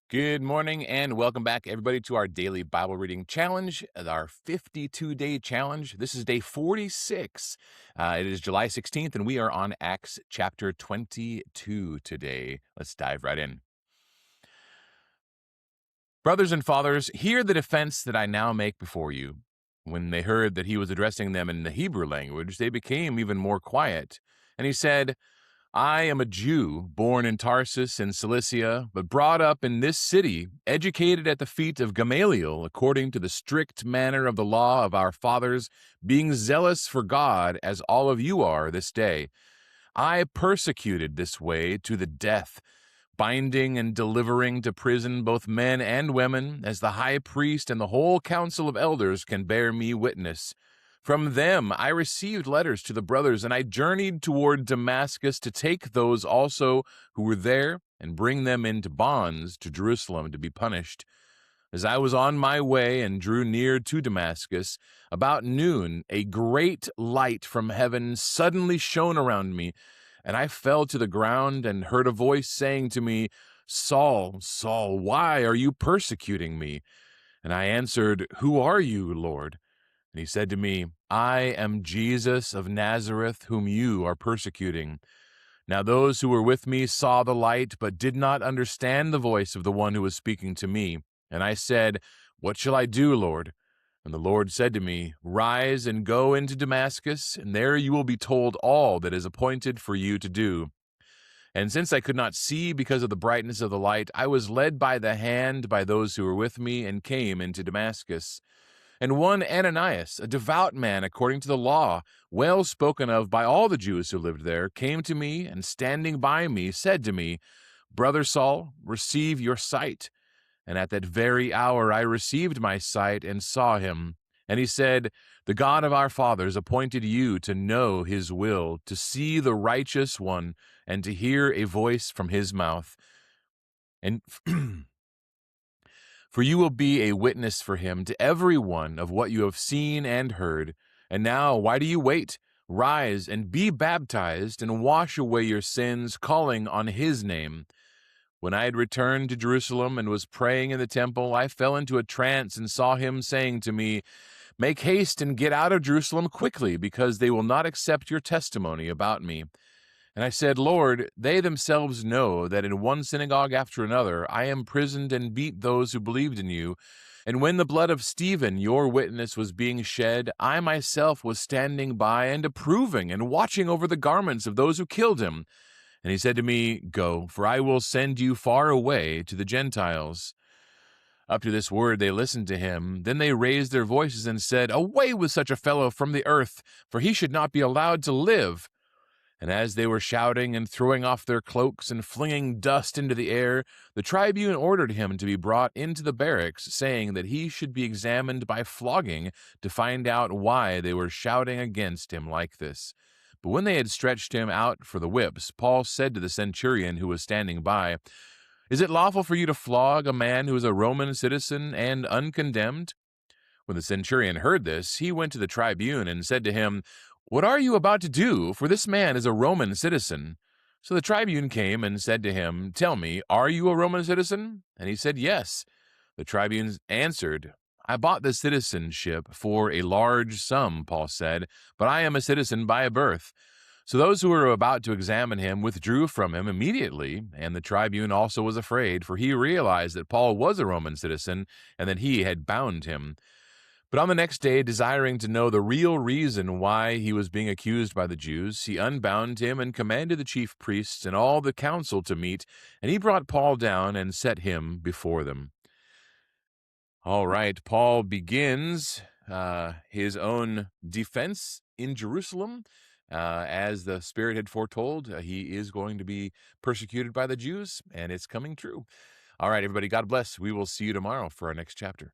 Good morning and welcome back, everybody, to our daily Bible reading challenge, our 52-day challenge. This is day 46. It is July 16th, and we are on Acts chapter 22 today. Let's dive right in. Brothers and fathers, hear the defense that I now make before you. When they heard that he was addressing them in the Hebrew language, they became even more quiet. And he said, I am a Jew, born in Tarsus in Cilicia, but brought up in this city, educated at the feet of Gamaliel, according to the strict manner of the law of our fathers, being zealous for God, as all of you are this day. I persecuted this way to the death, binding and delivering to prison both men and women, as the high priest and the whole council of elders can bear me witness. From them I received letters to the brothers, and I journeyed toward Damascus to take those also who were there and bring them into bonds to Jerusalem to be punished. As I was on my way and drew near to Damascus, about noon a great light from heaven suddenly shone around me, and I fell to the ground and heard a voice saying to me, Saul, Saul, why are you persecuting me? And I answered, Who are you, Lord? And he said to me, I am Jesus of Nazareth, whom you are persecuting. Now those who were with me saw the light, but did not understand the voice of the one who was speaking to me. And I said, What shall I do, Lord? And the Lord said to me, Rise and go into Damascus, and there you will be told all that is appointed for you to do. And since I could not see because of the brightness of the light, I was led by the hand by those who were with me, and came into Damascus. And one Ananias, a devout man according to the law, well spoken of by all the Jews who lived there, came to me, and standing by me said to me, Brother Saul, receive your sight. And at that very hour I received my sight and saw him. And he said, The God of our fathers appointed you to know his will, to see the righteous one, and to hear a voice from his mouth. And for you will be a witness for him to every one of what you have seen and heard. And now, why do you wait? Rise and be baptized, and wash away your sins, calling on his name. When I had returned to Jerusalem and was praying in the temple, I fell into a trance and saw him saying to me, Make haste and get out of Jerusalem quickly, because they will not accept your testimony about me. And I said, Lord, they themselves know that in one synagogue after another I imprisoned and beat those who believed in you. And when the blood of Stephen, your witness, was being shed, I myself was standing by and approving and watching over the garments of those who killed him. And he said to me, Go, for I will send you far away to the Gentiles. Up to this word they listened to him. Then they raised their voices and said, Away with such a fellow from the earth, for he should not be allowed to live. And as they were shouting and throwing off their cloaks and flinging dust into the air, the tribune ordered him to be brought into the barracks, saying that he should be examined by flogging to find out why they were shouting against him like this. But when they had stretched him out for the whips, Paul said to the centurion who was standing by, Is it lawful for you to flog a man who is a Roman citizen and uncondemned? When the centurion heard this, he went to the tribune and said to him, What are you about to do? For this man is a Roman citizen. So the tribune came and said to him, Tell me, are you a Roman citizen? And he said, Yes. The tribune answered, I bought the citizenship for a large sum, Paul said, but I am a citizen by birth. So those who were about to examine him withdrew from him immediately, and the tribune also was afraid, for he realized that Paul was a Roman citizen and that he had bound him. But on the next day, desiring to know the real reason why he was being accused by the Jews, he unbound him and commanded the chief priests and all the council to meet, and he brought Paul down and set him before them. All right, Paul begins his own defense in Jerusalem. As the Spirit had foretold, he is going to be persecuted by the Jews, and it's coming true. All right, everybody, God bless. We will see you tomorrow for our next chapter.